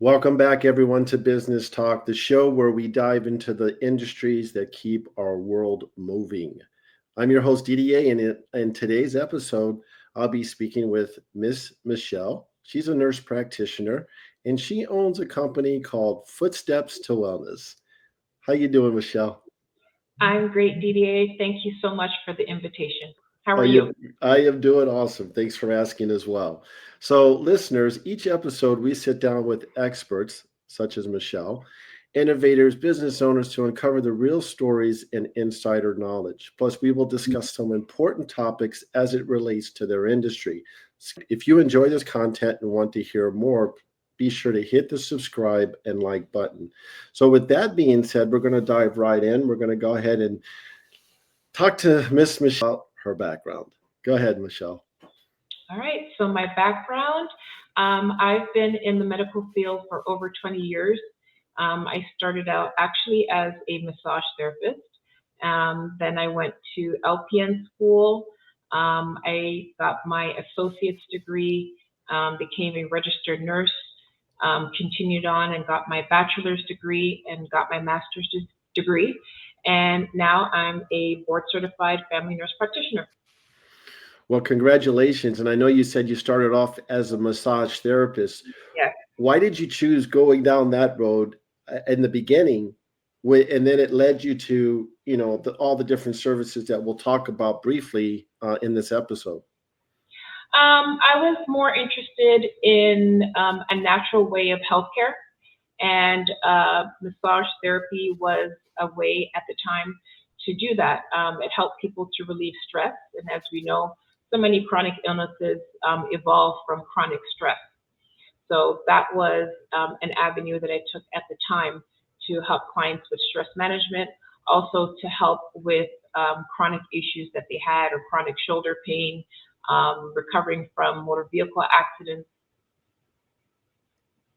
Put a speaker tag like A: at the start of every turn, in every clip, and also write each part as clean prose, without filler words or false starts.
A: Welcome back, everyone, to Business Talk, the show where we dive into the industries that keep our world moving. I'm your host, DDA, and in today's episode, I'll be speaking with Miss Michelle. She's a nurse practitioner, and she owns a company called Footsteps to Wellness. How you doing, Michelle?
B: I'm great, DDA. Thank you so much for the invitation. How
A: I
B: are you?
A: am, I am doing awesome. Thanks for asking as well. So, listeners, each episode we sit down with experts such as Michelle, innovators, business owners to uncover the real stories and insider knowledge. Plus, we will discuss some important topics as it relates to their industry. If you enjoy this content and want to hear more, be sure to hit the subscribe and like button. So, with that being said, we're going to dive right in. We're going to go ahead and talk to Miss Michelle, her background. Go ahead, Michelle.
B: All right. So, my background I've been in the medical field for over 20 years. I started out actually as a massage therapist. Then I went to LPN school. I got my associate's degree, became a registered nurse, continued on and got my bachelor's degree and got my master's degree. And now I'm a board certified family nurse practitioner.
A: Well, congratulations. And I know you said you started off as a massage therapist.
B: Yes.
A: Why did you choose going down that road in the beginning? And then it led you to, all the different services that we'll talk about briefly in this episode.
B: I was more interested in a natural way of healthcare, and massage therapy was a way at the time to do that. It helped people to relieve stress, and as we know, so many chronic illnesses evolve from chronic stress. So that was an avenue that I took at the time to help clients with stress management, also to help with chronic issues that they had or chronic shoulder pain, recovering from motor vehicle accidents.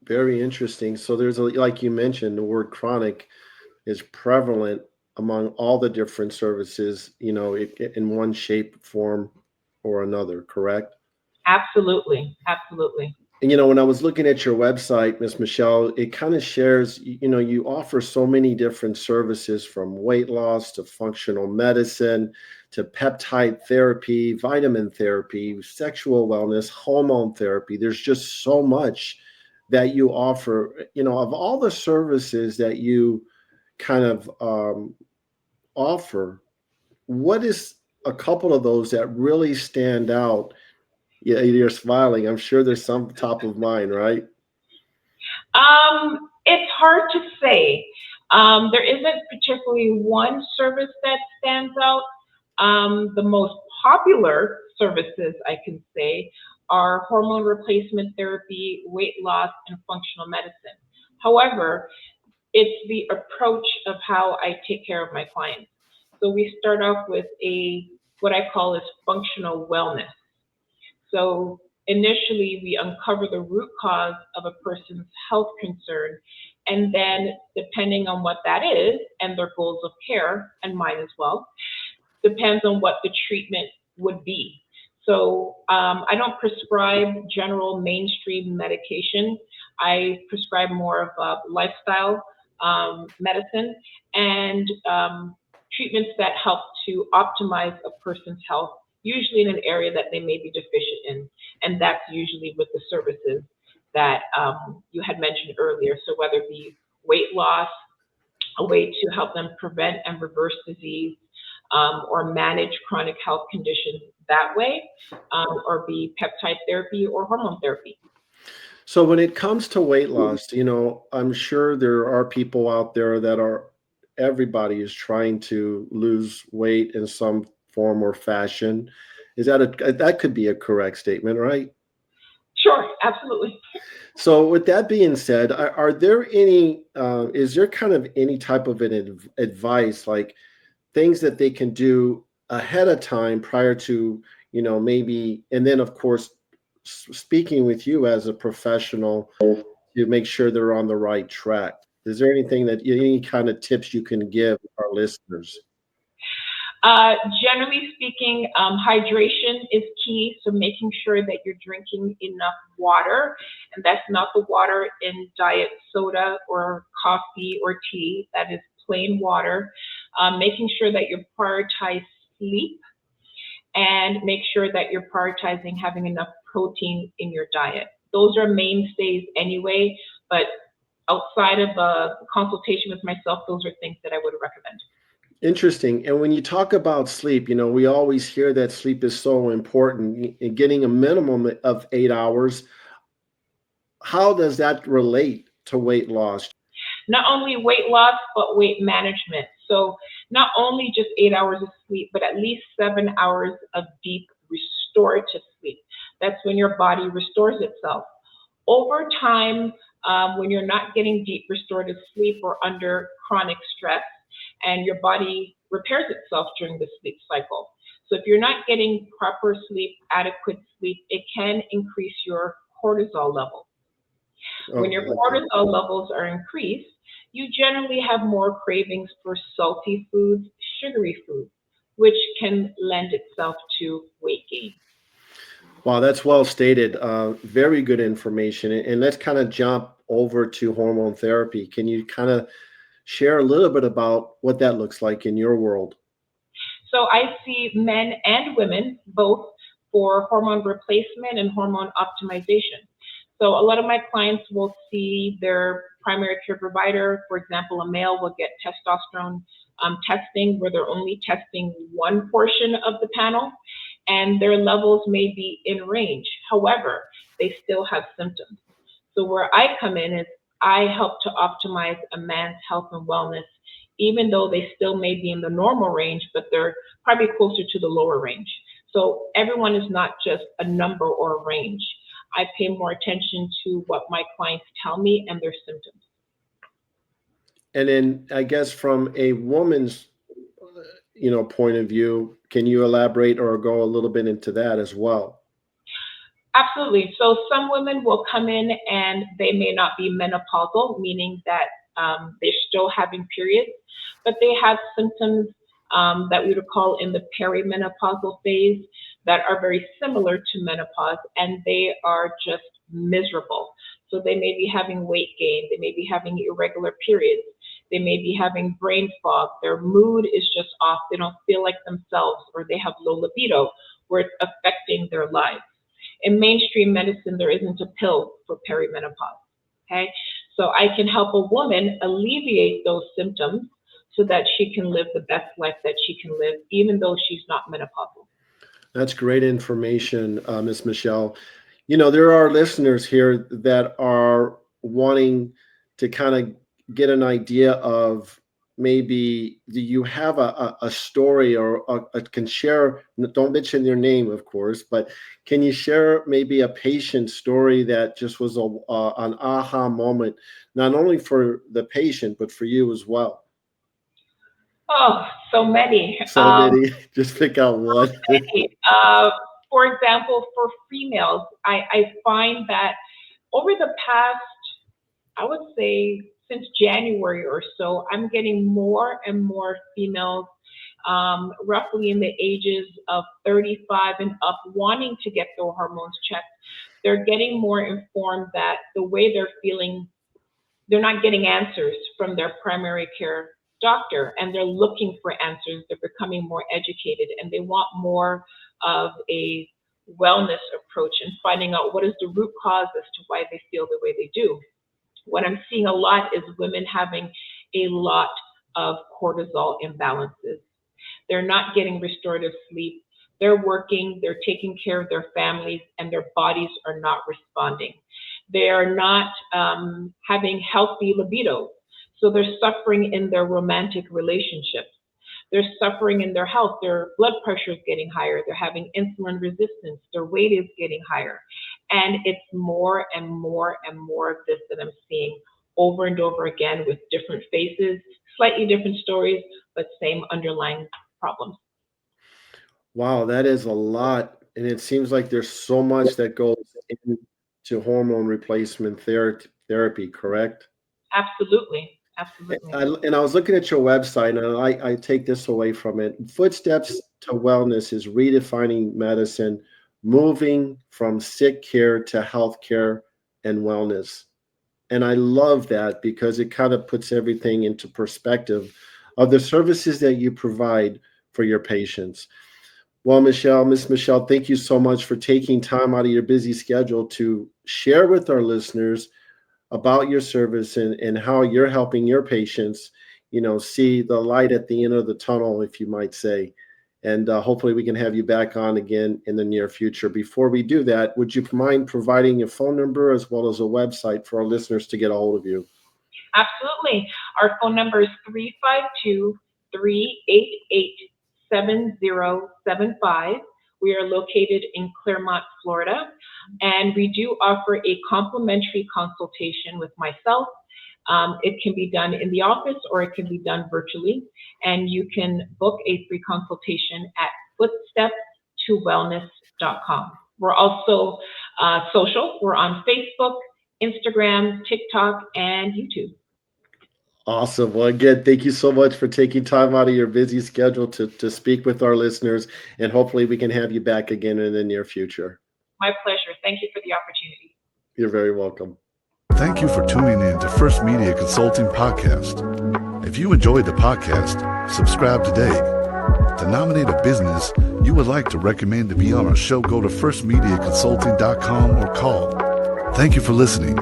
A: Very interesting. So like you mentioned, the word chronic is prevalent among all the different services, in one shape, form, or another, correct?
B: Absolutely, absolutely.
A: And when I was looking at your website, Miss Michelle, it kind of shares, you offer so many different services from weight loss to functional medicine to peptide therapy, vitamin therapy, sexual wellness, hormone therapy. There's just so much that you offer, of all the services that you kind of offer. What is a couple of those that really stand out? Yeah, you're smiling. I'm sure there's some top of mind, right?
B: It's hard to say. There isn't particularly one service that stands out. The most popular services I can say are hormone replacement therapy, weight loss, and functional medicine. However, it's the approach of how I take care of my clients. So we start off with a what I call is functional wellness. So initially, we uncover the root cause of a person's health concern. And then, depending on what that is and their goals of care, and mine as well, depends on what the treatment would be. So I don't prescribe general mainstream medication. I prescribe more of a lifestyle medicine and treatments that help to optimize a person's health, usually in an area that they may be deficient in. And that's usually with the services that you had mentioned earlier. So whether it be weight loss, a way to help them prevent and reverse disease, or manage chronic health conditions that way, or be peptide therapy or hormone therapy.
A: So when it comes to weight loss, I'm sure there are people out there everybody is trying to lose weight in some form or fashion. That could be a correct statement, right?
B: Sure, absolutely.
A: So with that being said, are there is there kind of any type of advice, like things that they can do ahead of time prior to, maybe, and then of course, speaking with you as a professional to make sure they're on the right track? Is there any kind of tips you can give our listeners?
B: Uh, Generally speaking, hydration is key. So making sure that you're drinking enough water, and that's not the water in diet soda or coffee or tea. That is plain water. Making sure that you prioritize sleep and make sure that you're prioritizing having enough protein in your diet. Those are mainstays anyway, but outside of a consultation with myself, those are things that I would recommend.
A: Interesting. And when you talk about sleep, we always hear that sleep is so important and getting a minimum of 8 hours. How does that relate to weight loss?
B: Not only weight loss, but weight management. So not only just 8 hours of sleep, but at least 7 hours of deep restorative sleep. That's when your body restores itself. Over time, when you're not getting deep restorative sleep or under chronic stress, and your body repairs itself during the sleep cycle. So if you're not getting proper sleep, adequate sleep, it can increase your cortisol level. When
A: Oh,
B: your
A: okay.
B: cortisol levels are increased, you generally have more cravings for salty foods, sugary foods, which can lend itself to weight gain.
A: Wow, that's well stated. Very good information. And let's kind of jump over to hormone therapy. Can you kind of share a little bit about what that looks like in your world?
B: So I see men and women both for hormone replacement and hormone optimization. So a lot of my clients will see their primary care provider. For example, a male will get testosterone testing where they're only testing one portion of the panel and their levels may be in range. However, they still have symptoms. So where I come in is I help to optimize a man's health and wellness, even though they still may be in the normal range, but they're probably closer to the lower range. So everyone is not just a number or a range. I pay more attention to what my clients tell me and their symptoms.
A: And then I guess from a woman's, point of view, can you elaborate or go a little bit into that as well?
B: Absolutely. So some women will come in and they may not be menopausal, meaning that they're still having periods, but they have symptoms that we would call in the perimenopausal phase that are very similar to menopause, and they are just miserable. So they may be having weight gain, they may be having irregular periods, they may be having brain fog, their mood is just off, they don't feel like themselves, or they have low libido, where it's affecting their lives. In mainstream medicine, there isn't a pill for perimenopause. Okay, so I can help a woman alleviate those symptoms so that she can live the best life that she can live, even though she's not menopausal.
A: That's great information, Ms. Michelle. There are listeners here that are wanting to kind of get an idea of, maybe do you have a story, or can share, don't mention your name, of course, but can you share maybe a patient story that just was an aha moment, not only for the patient, but for you as well?
B: Oh, so many.
A: So many, just pick out one.
B: Many. For example, for females, I find that over the past, I would say since January or so, I'm getting more and more females, roughly in the ages of 35 and up, wanting to get their hormones checked. They're getting more informed that the way they're feeling, they're not getting answers from their primary care doctor, and they're looking for answers. They're becoming more educated, and they want more of a wellness approach and finding out what is the root cause as to why they feel the way they do. What I'm seeing a lot is women having a lot of cortisol imbalances. They're not getting restorative sleep. They're working, they're taking care of their families, and their bodies are not responding. They are not having healthy libido. So they're suffering in their romantic relationships. They're suffering in their health. Their blood pressure is getting higher. They're having insulin resistance. Their weight is getting higher. And it's more and more and more of this that I'm seeing over and over again with different faces, slightly different stories, but same underlying problems.
A: Wow, that is a lot. And it seems like there's so much that goes into hormone replacement therapy, correct?
B: Absolutely. Absolutely.
A: And I was looking at your website, and I take this away from it. Footsteps to Wellness is redefining medicine, moving from sick care to health care and wellness. And I love that because it kind of puts everything into perspective of the services that you provide for your patients. Well, Miss Michelle, thank you so much for taking time out of your busy schedule to share with our listeners about your service and how you're helping your patients, see the light at the end of the tunnel, if you might say. And hopefully we can have you back on again in the near future. Before we do that, would you mind providing your phone number as well as a website for our listeners to get a hold of you?
B: Absolutely. Our phone number is 352-388-7075. We are located in Claremont, Florida, and we do offer a complimentary consultation with myself. It can be done in the office or it can be done virtually, and you can book a free consultation at footstepstowellness.com. We're also social. We're on Facebook, Instagram, TikTok, and YouTube.
A: Awesome. Well, again, thank you so much for taking time out of your busy schedule to speak with our listeners, and hopefully we can have you back again in the near future.
B: My pleasure. Thank you for the opportunity.
A: You're very welcome.
C: Thank you for tuning in to First Media Consulting Podcast. If you enjoyed the podcast, subscribe today. To nominate a business you would like to recommend to be on our show, go to firstmediaconsulting.com or call. Thank you for listening.